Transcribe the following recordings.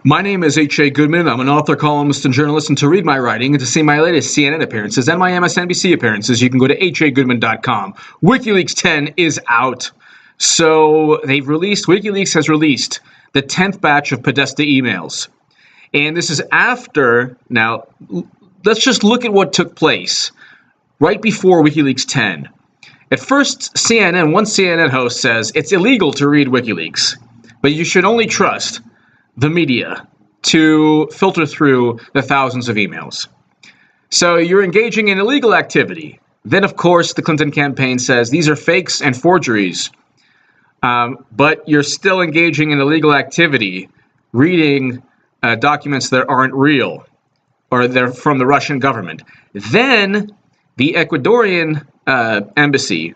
My name is H.A. Goodman. I'm an author, columnist, and journalist, and to read my writing and to see my latest CNN appearances and my MSNBC appearances, you can go to hagoodman.com. WikiLeaks 10 is out. So WikiLeaks has released the 10th batch of Podesta emails. And this is after, now, let's just look at what took place right before WikiLeaks 10. At first, one CNN host says it's illegal to read WikiLeaks, but you should only trust the media to filter through the thousands of emails. So you're engaging in illegal activity. Then, of course, the Clinton campaign says these are fakes and forgeries, but you're still engaging in illegal activity, reading documents that aren't real, or they're from the Russian government. Then the Ecuadorian embassy,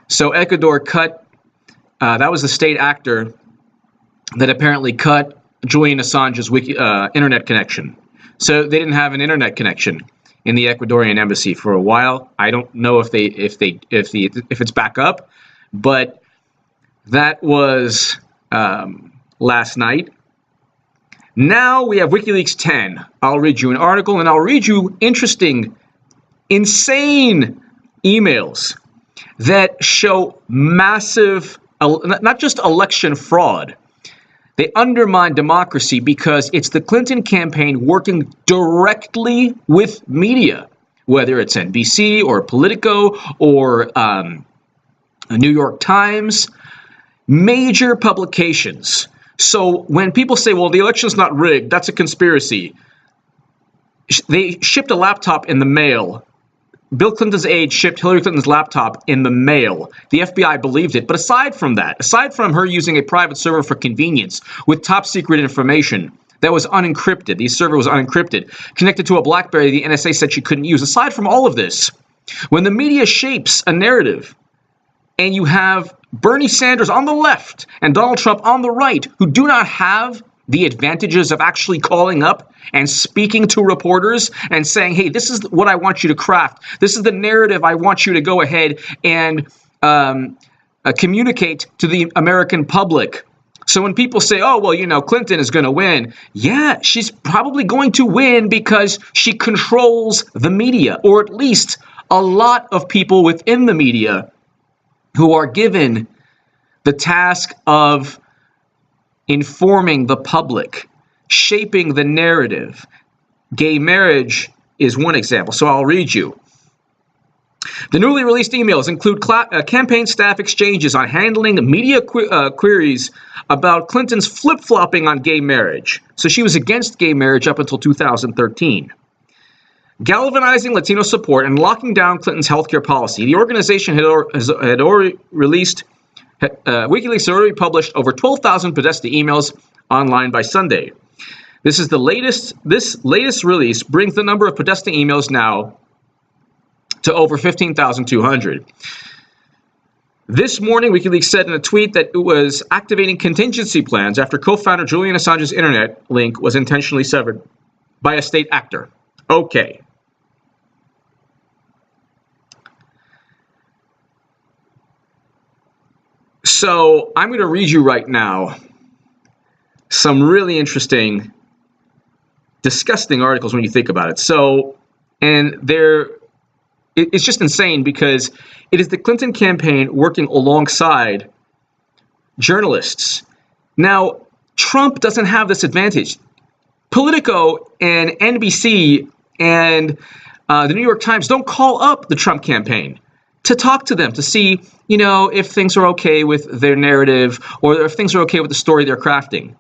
so Ecuador cut, that was the state actor that apparently cut Julian Assange's internet connection. So they didn't have an internet connection in the Ecuadorian embassy for a while. I don't know if it's back up, but that was last night. Now we have WikiLeaks 10. I'll read you an article, and I'll read you interesting, insane emails that show massive, not just election fraud. They undermine democracy because it's the Clinton campaign working directly with media, whether it's NBC or Politico or the New York Times, major publications. So when people say, well, the election's not rigged, that's a conspiracy. They shipped a laptop in the mail. Bill Clinton's aide shipped Hillary Clinton's laptop in the mail. The FBI believed it. But aside from that, aside from her using a private server for convenience with top secret information that was unencrypted, the server was unencrypted, connected to a BlackBerry the NSA said she couldn't use. Aside from all of this, when the media shapes a narrative and you have Bernie Sanders on the left and Donald Trump on the right who do not have the advantages of actually calling up and speaking to reporters and saying, hey, this is what I want you to craft. This is the narrative I want you to go ahead and communicate to the American public. So when people say, oh, well, Clinton is going to win. Yeah, she's probably going to win because she controls the media, or at least a lot of people within the media who are given the task of informing the public, shaping the narrative. Gay marriage is one example, so I'll read you. The newly released emails include campaign staff exchanges on handling media queries about Clinton's flip-flopping on gay marriage. So she was against gay marriage up until 2013. Galvanizing Latino support and locking down Clinton's healthcare policy. The organization had already released WikiLeaks had already published over 12,000 Podesta emails online by Sunday. This latest release brings the number of Podesta emails now to over 15,200. This morning, WikiLeaks said in a tweet that it was activating contingency plans after co-founder Julian Assange's internet link was intentionally severed by a state actor. Okay. So I'm going to read you right now some really interesting, disgusting articles when you think about it. So, and it's just insane because it is the Clinton campaign working alongside journalists. Now, Trump doesn't have this advantage. Politico and NBC and the New York Times don't call up the Trump campaign to talk to them, to see, if things are okay with their narrative or if things are okay with the story they're crafting.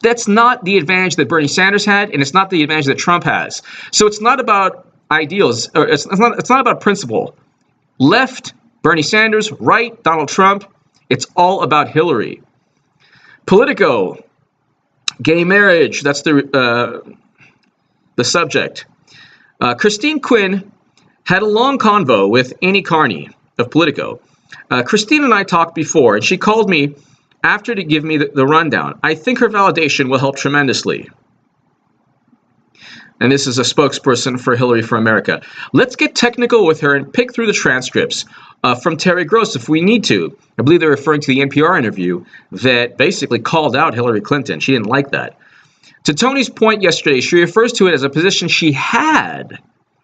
That's not the advantage that Bernie Sanders had, and it's not the advantage that Trump has. So it's not about ideals, or it's not about principle. Left, Bernie Sanders; right, Donald Trump. It's all about Hillary. Politico, gay marriage, that's the subject. Christine Quinn had a long convo with Annie Carney of Politico. Christine and I talked before, and she called me after to give me the rundown. I think her validation will help tremendously. And this is a spokesperson for Hillary for America. Let's get technical with her and pick through the transcripts from Terry Gross if we need to. I believe they're referring to the NPR interview that basically called out Hillary Clinton. She didn't like that. To Tony's point yesterday, she refers to it as a position she had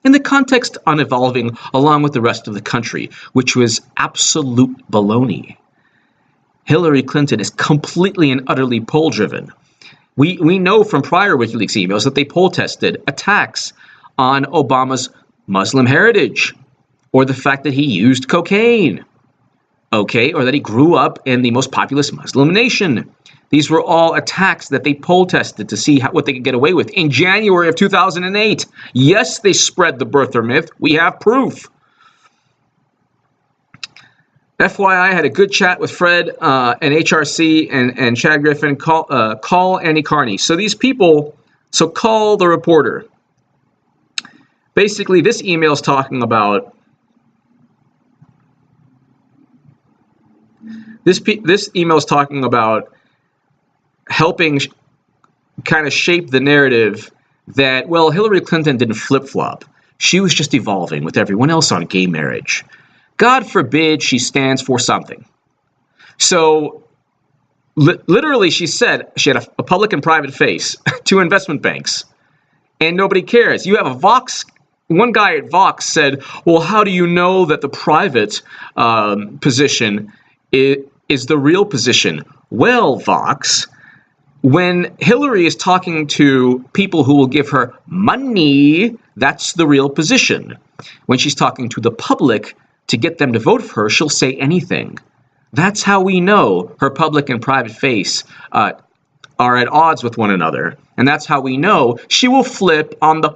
in the context on evolving along with the rest of the country, which was absolute baloney. Hillary Clinton is completely and utterly poll-driven. We know from prior WikiLeaks emails that they poll-tested attacks on Obama's Muslim heritage, or the fact that he used cocaine, okay, or that he grew up in the most populous Muslim nation. These were all attacks that they poll tested to see what they could get away with. In January of 2008, yes, they spread the birther myth. We have proof. FYI, I had a good chat with Fred and HRC and Chad Griffin. Call Andy Carney. So these people, so call the reporter. Basically, this email is talking about this email is talking about helping kind of shape the narrative that, well, Hillary Clinton didn't flip-flop. She was just evolving with everyone else on gay marriage. God forbid she stands for something. So literally she said she had a public and private face to investment banks, and nobody cares. You have a Vox. One guy at Vox said, well, how do you know that the private position is the real position? Well, Vox, when Hillary is talking to people who will give her money, that's the real position. When she's talking to the public to get them to vote for her, she'll say anything. That's how we know her public and private face are at odds with one another. And that's how we know she will flip on the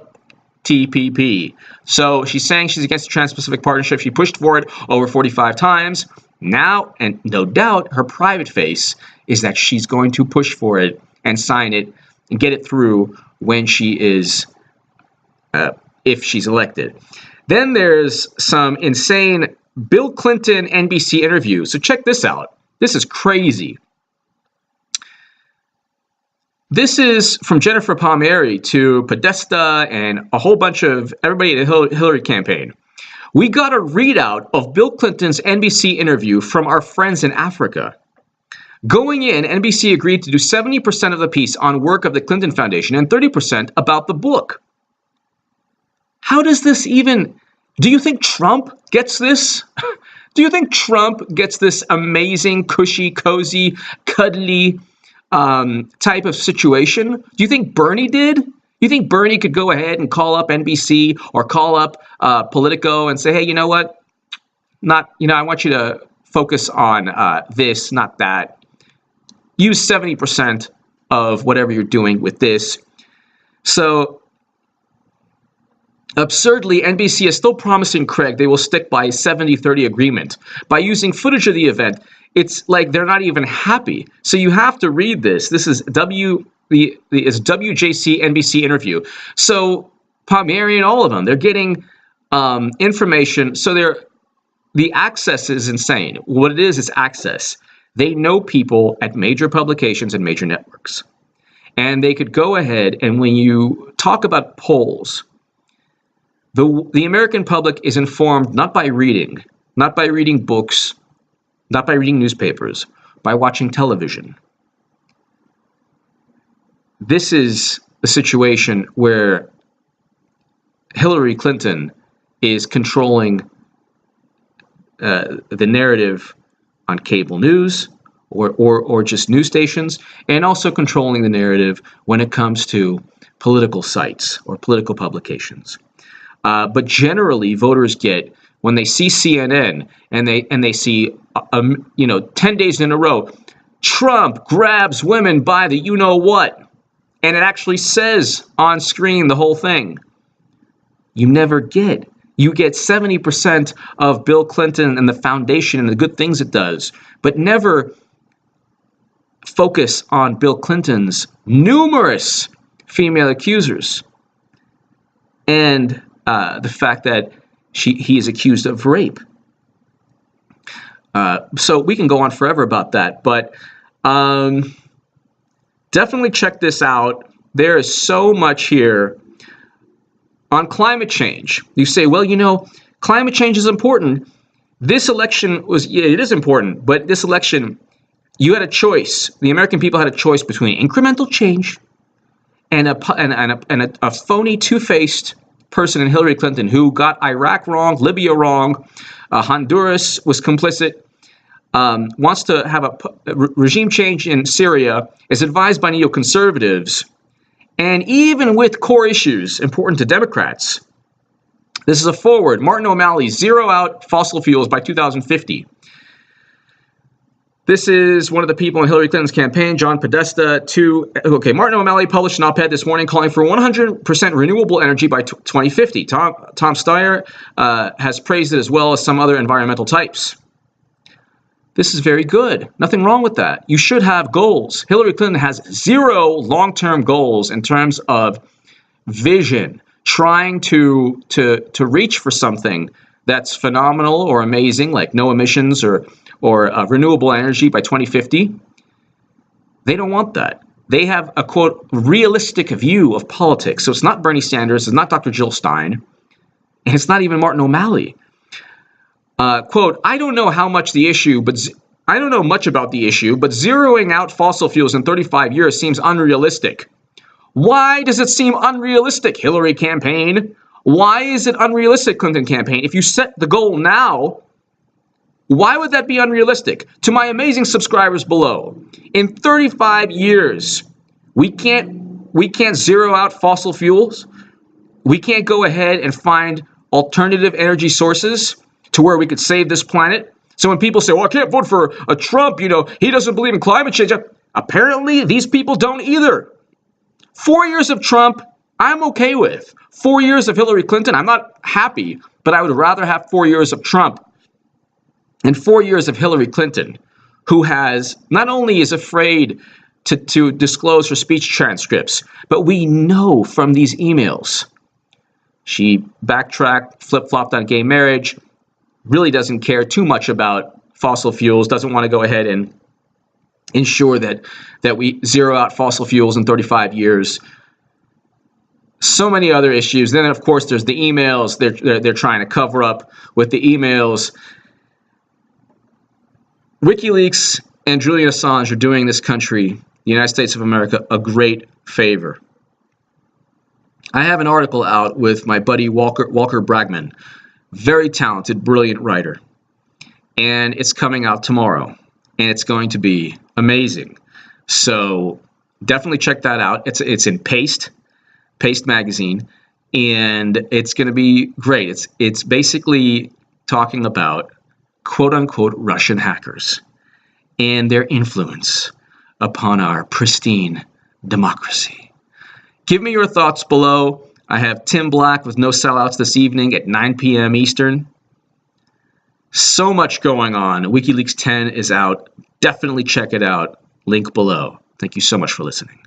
TPP. So she's saying she's against the Trans-Pacific Partnership. She pushed for it over 45 times. Now, and no doubt, her private face is that she's going to push for it and sign it and get it through when she is, if she's elected. Then there's some insane Bill Clinton NBC interview. So check this out. This is crazy. This is from Jennifer Palmieri to Podesta and a whole bunch of everybody in the Hillary campaign. We got a readout of Bill Clinton's NBC interview from our friends in Africa. Going in, NBC agreed to do 70% of the piece on work of the Clinton Foundation and 30% about the book. How does this even... Do you think Trump gets this? Do you think Trump gets this amazing, cushy, cozy, cuddly type of situation? Do you think Bernie did? You think Bernie could go ahead and call up NBC or call up Politico and say, hey, you know what? I want you to focus on this, not that. Use 70% of whatever you're doing with this. So absurdly, NBC is still promising Craig they will stick by a 70-30 agreement. By using footage of the event, it's like they're not even happy. So you have to read this. This is WJC NBC interview. So Palmieri and all of them, they're getting information. So the access is insane. What it is access. They know people at major publications and major networks. And they could go ahead and when you talk about polls, the American public is informed not by reading books, not by reading newspapers, by watching television. This is a situation where Hillary Clinton is controlling the narrative on cable news or just news stations, and also controlling the narrative when it comes to political sites or political publications. But generally, voters get, when they see CNN and they see 10 days in a row, Trump grabs women by the you-know-what, and it actually says on screen the whole thing. You never get. You get 70% of Bill Clinton and the foundation and the good things it does, but never focus on Bill Clinton's numerous female accusers and the fact that he is accused of rape. So we can go on forever about that, but definitely check this out. There is so much here. On climate change, you say, well, climate change is important. This election it is important, but this election, you had a choice. The American people had a choice between incremental change and a phony, two-faced person in Hillary Clinton who got Iraq wrong, Libya wrong, Honduras was complicit, wants to have a regime change in Syria, is advised by neoconservatives, and even with core issues important to Democrats. This is a forward. Martin O'Malley, zero out fossil fuels by 2050. This is one of the people in Hillary Clinton's campaign, John Podesta. Martin O'Malley published an op-ed this morning calling for 100% renewable energy by 2050. Tom Steyer has praised it as well as some other environmental types. This is very good. Nothing wrong with that. You should have goals. Hillary Clinton has zero long-term goals in terms of vision, trying to reach for something that's phenomenal or amazing, like no emissions or renewable energy by 2050. They don't want that. They have a, quote, realistic view of politics. So it's not Bernie Sanders, it's not Dr. Jill Stein, and it's not even Martin O'Malley. Quote, I don't know much about the issue, but zeroing out fossil fuels in 35 years seems unrealistic. Why does it seem unrealistic, Hillary campaign? Why is it unrealistic, Clinton campaign? If you set the goal now, why would that be unrealistic? To my amazing subscribers below, in 35 years, we can't zero out fossil fuels. We can't go ahead and find alternative energy sources to where we could save this planet. So when people say, well, I can't vote for a Trump, he doesn't believe in climate change. Apparently, these people don't either. 4 years of Trump, I'm okay with. 4 years of Hillary Clinton, I'm not happy, but I would rather have 4 years of Trump and 4 years of Hillary Clinton, who has not only is afraid to disclose her speech transcripts, but we know from these emails, she backtracked, flip-flopped on gay marriage, really doesn't care too much about fossil fuels, doesn't want to go ahead and ensure that we zero out fossil fuels in 35 years. So many other issues. Then, of course, there's the emails they're trying to cover up with the emails. WikiLeaks and Julian Assange are doing this country, the United States of America, a great favor. I have an article out with my buddy Walker Bragman, very talented, brilliant writer, and it's coming out tomorrow, and it's going to be amazing. So definitely check that out. It's in Paste magazine, and it's going to be great. It's basically talking about quote unquote Russian hackers and their influence upon our pristine democracy. Give me your thoughts below. I have Tim Black with No Sellouts this evening at 9 p.m. Eastern. So much going on. WikiLeaks 10 is out. Definitely check it out. Link below. Thank you so much for listening.